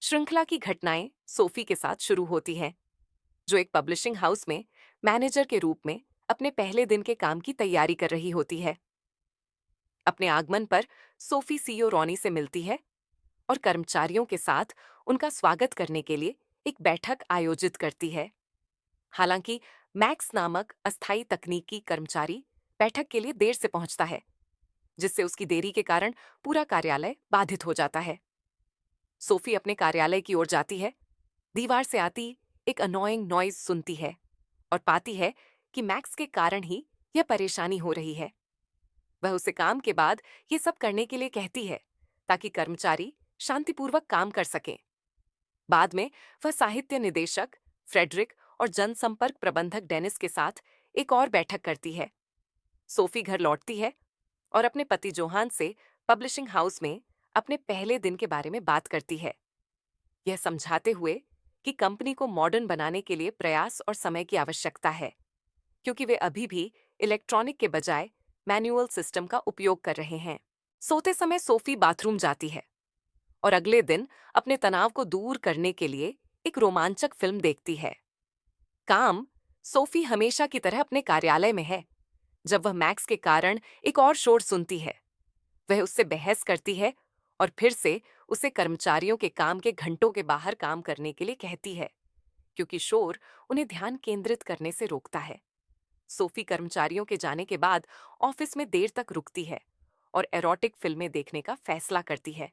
श्रृंखला की घटनाएं सोफी के साथ शुरू होती हैं, जो एक पब्लिशिंग हाउस में मैनेजर के रूप में अपने पहले दिन के काम की तैयारी कर रही होती है। अपने आगमन पर सोफी सीईओ रॉनी से मिलती है और कर्मचारियों के साथ उनका स्वागत करने के लिए एक बैठक आयोजित करती है। हालांकि मैक्स नामक अस्थायी तकनीकी कर्मचारी बैठक के लिए देर से पहुंचता है, जिससे उसकी देरी के कारण पूरा कार्यालय बाधित हो जाता है। सोफी अपने कार्यालय की ओर जाती है, दीवार से आती एक अनोइंग नॉइज सुनती है और पाती है कि मैक्स के कारण ही यह परेशानी हो रही है। वह उसे काम के बाद ये सब करने के लिए कहती है ताकि कर्मचारी शांतिपूर्वक काम कर सकें। बाद में वह साहित्य निदेशक फ्रेडरिक और जनसंपर्क प्रबंधक डेनिस के साथ एक और बैठक करती है। सोफी घर लौटती है और अपने पति जोहान से पब्लिशिंग हाउस में अपने पहले दिन के बारे में बात करती है, यह समझाते हुए कि कंपनी को मॉडर्न बनाने के लिए प्रयास और समय की आवश्यकता है, क्योंकि वे अभी भी इलेक्ट्रॉनिक के बजाय मैनुअल सिस्टम का उपयोग कर रहे हैं। सोते समय सोफी बाथरूम जाती है और अगले दिन अपने तनाव को दूर करने के लिए एक रोमांचक फिल्म देखती है। काम सोफी हमेशा की तरह अपने कार्यालय में है, जब वह मैक्स के कारण एक और शोर सुनती है। वह उससे बहस करती है और फिर से उसे कर्मचारियों के काम के घंटों के बाहर काम करने के लिए कहती है, क्योंकि शोर उन्हें ध्यान केंद्रित करने से रोकता है। सोफी कर्मचारियों के जाने के बाद ऑफिस में देर तक रुकती है और एरोटिक फिल्में देखने का फैसला करती है,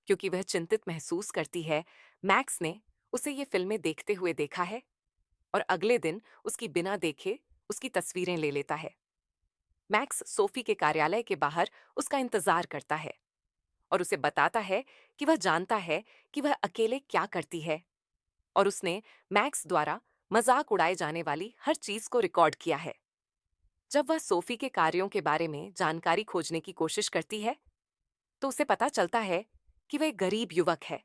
क्योंकि वह चिंतित महसूस करती है मैक्स ने उसे ये फिल्में देखते हुए देखा है और अगले दिन उसकी बिना देखे उसकी तस्वीरें ले लेता है। मैक्स सोफी के कार्यालय के बाहर उसका इंतजार करता है और उसे बताता है कि वह जानता है कि वह अकेले क्या करती है और उसने मैक्स द्वारा मजाक उड़ाए जाने वाली हर चीज को रिकॉर्ड किया है। जब वह सोफी के कार्यों के बारे में जानकारी खोजने की कोशिश करती है, तो उसे पता चलता है कि वह एक गरीब युवक है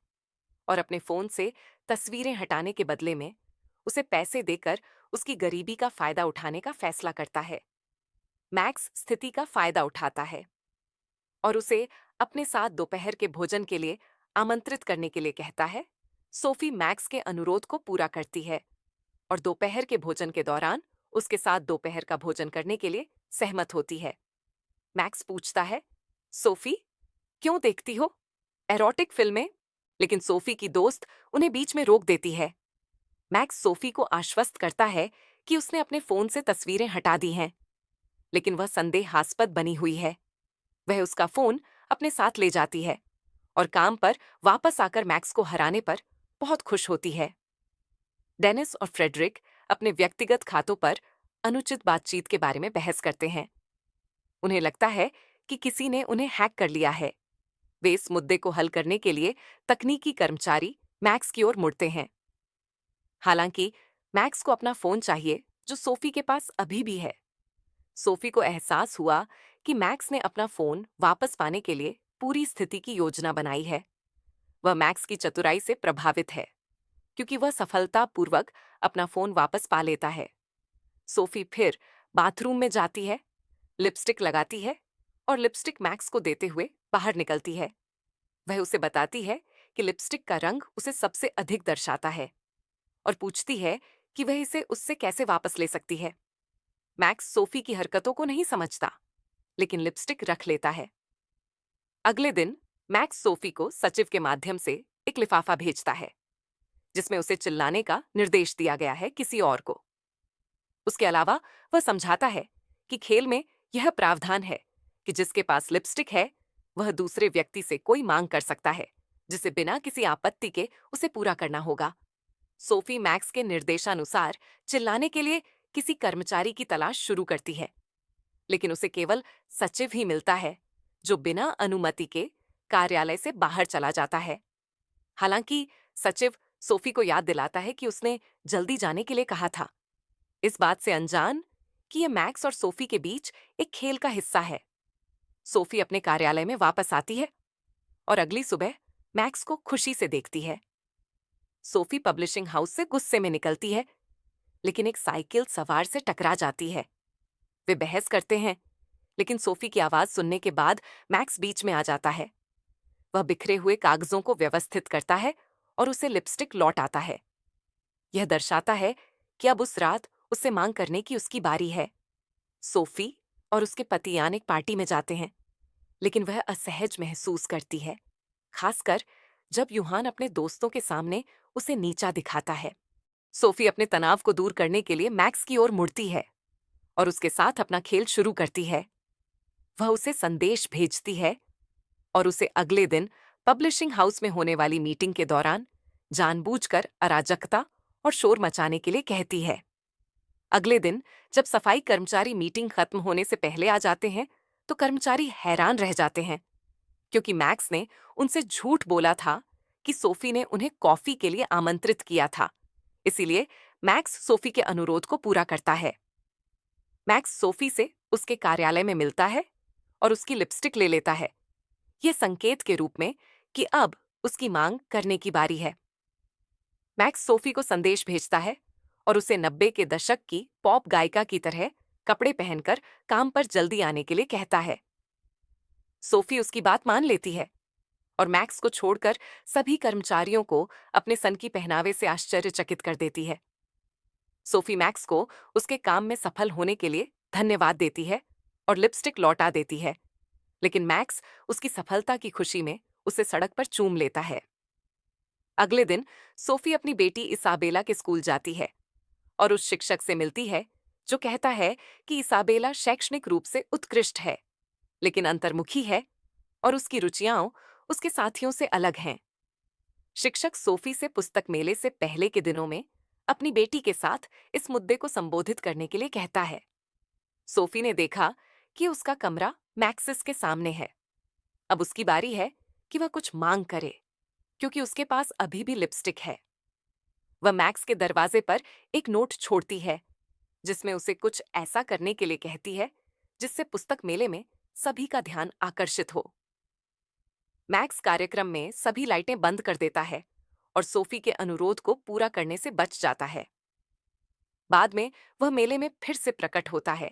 और अपने फोन से तस्वीरें हटाने के बदले में उसे पैसे देकर उसकी गरीबी का फायदा उठाने का फैसला करता है। मैक्स स्थिति का फायदा उठाता है और उसे अपने साथ दोपहर के भोजन के लिए आमंत्रित करने के लिए कहता है। सोफी मैक्स के अनुरोध को पूरा करती है और दोपहर के भोजन के दौरान उसके साथ दोपहर का भोजन करने के लिए सहमत होती है। मैक्स पूछता है, सोफी, क्यों देखती हो एरोटिक फिल्में? लेकिन सोफी की दोस्त उन्हें बीच में रोक देती है। मैक्स सोफी को आश्वस्त करता है कि उसने अपने फोन से तस्वीरें हटा दी हैं, लेकिन वह संदेहास्पद बनी हुई है। वह उसका फोन अपने साथ ले जाती है और काम पर वापस आकर मैक्स को हराने पर बहुत खुश होती है। डेनिस और फ्रेडरिक अपने व्यक्तिगत खातों पर अनुचित बातचीत के बारे में बहस करते हैं। उन्हें लगता है कि किसी ने उन्हें हैक कर लिया है। वे इस मुद्दे को हल करने के लिए तकनीकी कर्मचारी मैक्स की ओर मुड़ते हैं। हालांकि मैक्स को अपना फोन चाहिए, जो सोफी के पास अभी भी है। सोफी को एहसास हुआ कि मैक्स ने अपना फोन वापस पाने के लिए पूरी स्थिति की योजना बनाई है। वह मैक्स की चतुराई से प्रभावित है, क्योंकि वह सफलतापूर्वक अपना फोन वापस पा लेता है। सोफी फिर बाथरूम में जाती है, लिपस्टिक लगाती है और लिपस्टिक मैक्स को देते हुए बाहर निकलती है। वह उसे बताती है कि लिपस्टिक का रंग उसे सबसे अधिक दर्शाता है और पूछती है कि वह इसे उससे कैसे वापस ले सकती है। मैक्स सोफी की हरकतों को नहीं समझता, लेकिन लिपस्टिक रख लेता है। अगले दिन मैक्स सोफी को सचिव के माध्यम से एक लिफाफा भेजता है, जिसमें उसे चिल्लाने का निर्देश दिया गया है किसी और को। उसके अलावा वह समझाता है कि खेल में यह प्रावधान है कि जिसके पास लिपस्टिक है वह दूसरे व्यक्ति से कोई मांग कर सकता है, जिसे बिना किसी आपत्ति के उसे पूरा करना होगा। सोफी मैक्स के निर्देशानुसार चिल्लाने के लिए किसी कर्मचारी की तलाश शुरू करती है, लेकिन उसे केवल सचिव ही मिलता है, जो बिना अनुमति के कार्यालय से बाहर चला जाता है। हालांकि सचिव सोफी को याद दिलाता है कि उसने जल्दी जाने के लिए कहा था, इस बात से अनजान कि यह मैक्स और सोफी के बीच एक खेल का हिस्सा है। सोफी अपने कार्यालय में वापस आती है और अगली सुबह मैक्स को खुशी से देखती है। सोफी पब्लिशिंग हाउस से गुस्से में निकलती है, लेकिन एक साइकिल सवार से टकरा जाती है। वे बहस करते हैं, लेकिन सोफी की आवाज सुनने के बाद मैक्स बीच में आ जाता है। वह बिखरे हुए कागजों को व्यवस्थित करता है और उसे लिपस्टिक लौट आता है। यह दर्शाता है कि अब उस रात उससे मांग करने की उसकी बारी है। सोफी और उसके पति यान एक पार्टी में जाते हैं, लेकिन वह असहज महसूस करती है, खासकर जब यूहान अपने दोस्तों के सामने उसे नीचा दिखाता है। सोफी अपने तनाव को दूर करने के लिए मैक्स की ओर मुड़ती है और उसके साथ अपना खेल शुरू करती है। वह उसे संदेश भेजती है और उसे अगले दिन पब्लिशिंग हाउस में होने वाली मीटिंग के दौरान जानबूझकर अराजकता और शोर मचाने के लिए कहती है। अगले दिन जब सफाई कर्मचारी मीटिंग खत्म होने से पहले आ जाते हैं, तो कर्मचारी हैरान रह जाते हैं, क्योंकि मैक्स ने उनसे झूठ बोला था कि सोफी ने उन्हें कॉफी के लिए आमंत्रित किया था। इसीलिए मैक्स सोफी के अनुरोध को पूरा करता है। मैक्स सोफी से उसके कार्यालय में मिलता है और उसकी लिपस्टिक ले लेता है, यह संकेत के रूप में कि अब उसकी मांग करने की बारी है। मैक्स सोफी को संदेश भेजता है और उसे 90 के दशक की पॉप गायिका की तरह कपड़े पहनकर काम पर जल्दी आने के लिए कहता है। सोफी उसकी बात मान लेती है और मैक्स को छोड़कर सभी कर्मचारियों को अपने सनकी पहनावे से आश्चर्यचकित कर देती है। सोफी मैक्स को उसके काम में सफल होने के लिए धन्यवाद देती है और लिपस्टिक लौटा देती है, लेकिन मैक्स उसकी सफलता की खुशी में उसे सड़क पर चूम लेता है। अगले दिन सोफी अपनी बेटी इसाबेला के स्कूल जाती है और उस शिक्षक से मिलती है जो कहता है कि इसाबेला शैक्षणिक रूप से उत्कृष्ट है, लेकिन अंतर्मुखी है और उसकी रुचियां उसके साथियों से अलग हैं। शिक्षक सोफी से पुस्तक मेले से पहले के दिनों में अपनी बेटी के साथ इस मुद्दे को संबोधित करने के लिए कहता है। सोफी ने देखा कि उसका कमरा मैक्सिस के सामने है। अब उसकी बारी है कि वह कुछ मांग करे, क्योंकि उसके पास अभी भी लिपस्टिक है। वह मैक्स के दरवाजे पर एक नोट छोड़ती है, जिसमें उसे कुछ ऐसा करने के लिए कहती है जिससे पुस्तक मेले में सभी का ध्यान आकर्षित हो। मैक्स कार्यक्रम में सभी लाइटें बंद कर देता है और सोफी के अनुरोध को पूरा करने से बच जाता है। बाद में वह मेले में फिर से प्रकट होता है,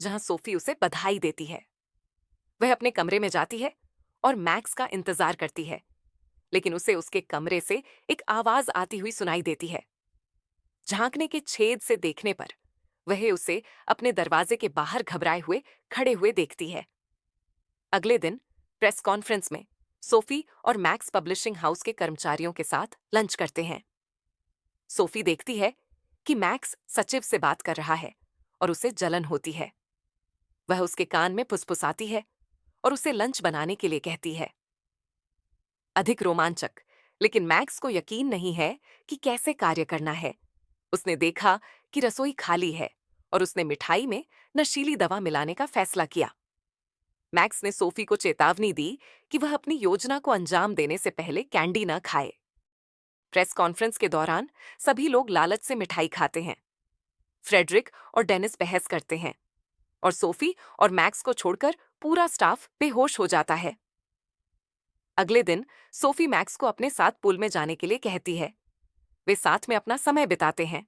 जहां सोफी उसे बधाई देती है। वह अपने कमरे में जाती है और मैक्स का इंतजार करती है, लेकिन उसे उसके कमरे से एक आवाज आती हुई सुनाई देती है। झांकने के छेद से देखने पर वह उसे अपने दरवाजे के बाहर घबराए हुए खड़े हुए देखती है। अगले दिन प्रेस कॉन्फ्रेंस में सोफी और मैक्स पब्लिशिंग हाउस के कर्मचारियों के साथ लंच करते हैं। सोफी देखती है कि मैक्स सचिव से बात कर रहा है और उसे जलन होती है। वह उसके कान में फुसफुसाती है और उसे लंच बनाने के लिए कहती है। अधिक रोमांचक, लेकिन मैक्स को यकीन नहीं है कि कैसे कार्य करना है। उसने देखा कि रसोई खाली है और उसने मिठाई में नशीली दवा मिलाने का फैसला किया। मैक्स ने सोफी को चेतावनी दी कि वह अपनी योजना को अंजाम देने से पहले कैंडी न खाए। प्रेस कॉन्फ्रेंस के दौरान सभी लोग लालच से मिठाई खाते हैं। फ्रेडरिक और डेनिस बहस करते हैं और सोफी और मैक्स को छोड़कर पूरा स्टाफ बेहोश हो जाता है। अगले दिन सोफी मैक्स को अपने साथ पूल में जाने के लिए कहती है। वे साथ में अपना समय बिताते हैं,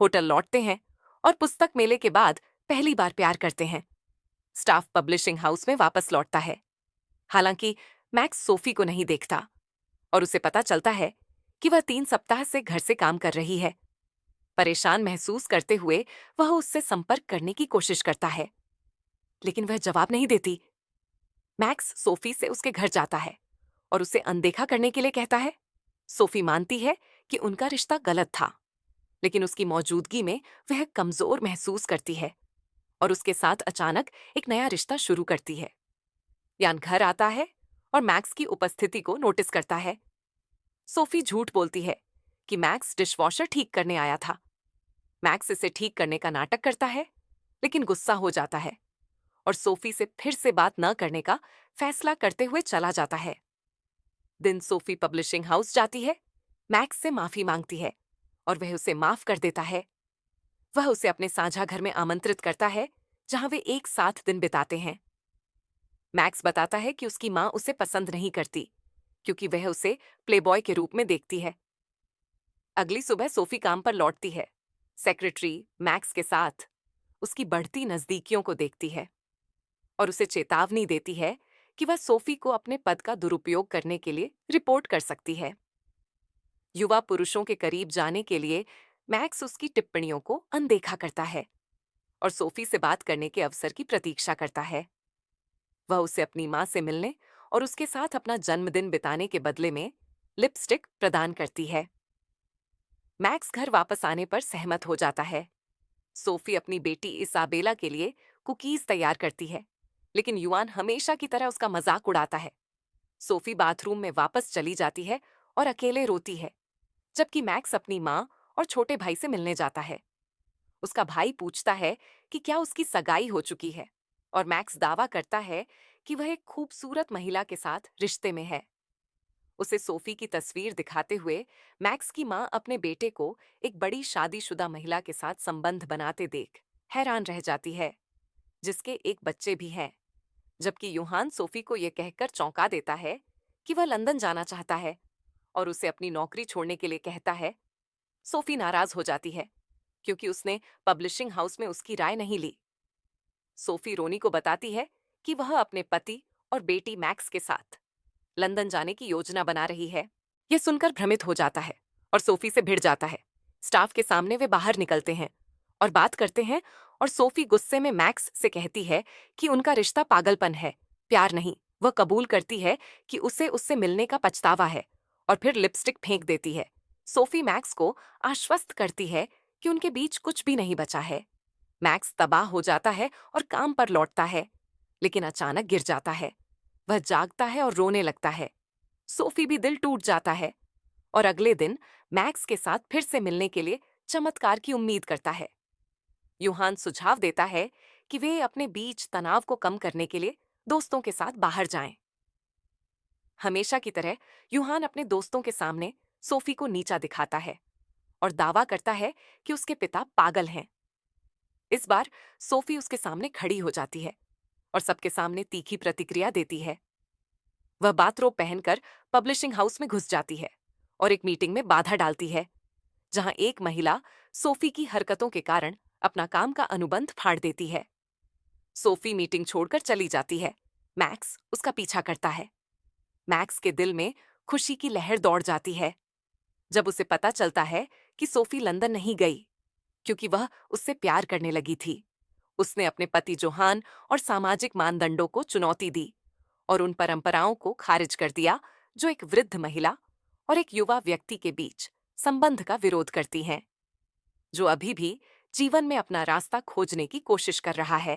होटल लौटते हैं और पुस्तक मेले के बाद पहली बार प्यार करते हैं। स्टाफ पब्लिशिंग हाउस में वापस लौटता है। हालांकि मैक्स सोफी को नहीं देखता और उसे पता चलता है कि वह 3 सप्ताह से घर से काम कर रही है। परेशान महसूस करते हुए वह उससे संपर्क करने की कोशिश करता है, लेकिन वह जवाब नहीं देती। मैक्स सोफी से उसके घर जाता है और उसे अनदेखा करने के लिए कहता है। सोफी मानती है कि उनका रिश्ता गलत था, लेकिन उसकी मौजूदगी में वह कमजोर महसूस करती है और उसके साथ अचानक एक नया रिश्ता शुरू करती है। यान घर आता है और मैक्स की उपस्थिति को नोटिस करता है। सोफी झूठ बोलती है कि मैक्स डिशवॉशर ठीक करने आया था। मैक्स इसे ठीक करने का नाटक करता है, लेकिन गुस्सा हो जाता है और सोफी से फिर से बात न करने का फैसला करते हुए चला जाता है। दिन सोफी पब्लिशिंग हाउस जाती है, मैक्स से माफी मांगती है और वह उसे माफ कर देता है। वह उसे अपने साझा घर में आमंत्रित करता है, जहां वे एक साथ दिन बिताते हैं। मैक्स बताता है कि उसकी मां उसे पसंद नहीं करती, क्योंकि वह उसे प्लेबॉय के रूप में देखती है। अगली सुबह सोफी काम पर लौटती है। सेक्रेटरी मैक्स के साथ उसकी बढ़ती नजदीकियों को देखती है और उसे चेतावनी देती है कि वह सोफी को अपने पद का दुरुपयोग करने के लिए रिपोर्ट कर सकती है। युवा पुरुषों के करीब जाने के लिए मैक्स उसकी टिप्पणियों को अनदेखा करता है और सोफी से बात करने के अवसर की प्रतीक्षा करता है। वह उसे अपनी माँ से मिलने और उसके साथ अपना जन्मदिन बिताने के बदले में लिपस्टिक प्रदान करती है। मैक्स घर वापस आने पर सहमत हो जाता है। सोफी अपनी बेटी इसाबेला के लिए कुकीज तैयार करती है, लेकिन युआन हमेशा की तरह उसका मजाक उड़ाता है। सोफी बाथरूम में वापस चली जाती है और अकेले रोती है, जबकि मैक्स अपनी माँ और छोटे भाई से मिलने जाता है। उसका भाई पूछता है कि क्या उसकी सगाई हो चुकी है, और मैक्स दावा करता है कि वह एक खूबसूरत महिला के साथ रिश्ते में है। उसे सोफी की तस्वीर दिखाते हुए मैक्स की माँ अपने बेटे को एक बड़ी शादीशुदा महिला के साथ संबंध बनाते देख हैरान रह जाती है, जिसके एक बच्चे भी हैं। जबकि यूहान सोफी को यह कहकर चौंका देता है कि वह लंदन जाना चाहता है और उसे अपनी नौकरी छोड़ने के लिए कहता है। सोफी नाराज हो जाती है क्योंकि उसने पब्लिशिंग हाउस में उसकी राय नहीं ली। सोफी रोनी को बताती है कि वह अपने पति और बेटी मैक्स के साथ लंदन जाने की योजना बना रही है। यह सुनकर भ्रमित हो जाता है और सोफी से भिड़ जाता है। स्टाफ के सामने वे बाहर निकलते हैं और बात करते हैं, और सोफी गुस्से में मैक्स से कहती है कि उनका रिश्ता पागलपन है, प्यार नहीं। वह कबूल करती है कि उसे उससे मिलने का पछतावा है और फिर लिपस्टिक फेंक देती है। सोफी मैक्स को आश्वस्त करती है कि उनके बीच कुछ भी नहीं बचा है। मैक्स तबाह हो जाता है और काम पर लौटता है, लेकिन अचानक गिर जाता है। वह जागता है और रोने लगता है। सोफी भी दिल टूट जाता है और अगले दिन मैक्स के साथ फिर से मिलने के लिए चमत्कार की उम्मीद करता है। यूहान सुझाव देता है कि वे अपने बीच तनाव को कम करने के लिए दोस्तों के साथ बाहर जाएं। हमेशा की तरह यूहान अपने दोस्तों के सामने सोफी को नीचा दिखाता है और दावा करता है कि उसके पिता पागल हैं। इस बार सोफी उसके सामने खड़ी हो जाती है और सबके सामने तीखी प्रतिक्रिया देती है। वह बाथरोब पहनकर पब्लिशिंग हाउस में घुस जाती है और एक मीटिंग में बाधा डालती है, जहां एक महिला सोफी की हरकतों के कारण अपना काम का अनुबंध फाड़ देती है। सोफी मीटिंग छोड़कर चली जाती है। मैक्स उसका पीछा करता है। मैक्स के दिल में खुशी की लहर दौड़ जाती है जब उसे पता चलता है कि सोफी लंदन नहीं गई, क्योंकि वह उससे प्यार करने लगी थी। उसने अपने पति जोहान और सामाजिक मानदंडों को चुनौती दी और उन परंपराओं को खारिज कर दिया जो एक वृद्ध महिला और एक युवा व्यक्ति के बीच संबंध का विरोध करती हैं, जो अभी भी जीवन में अपना रास्ता खोजने की कोशिश कर रहा है।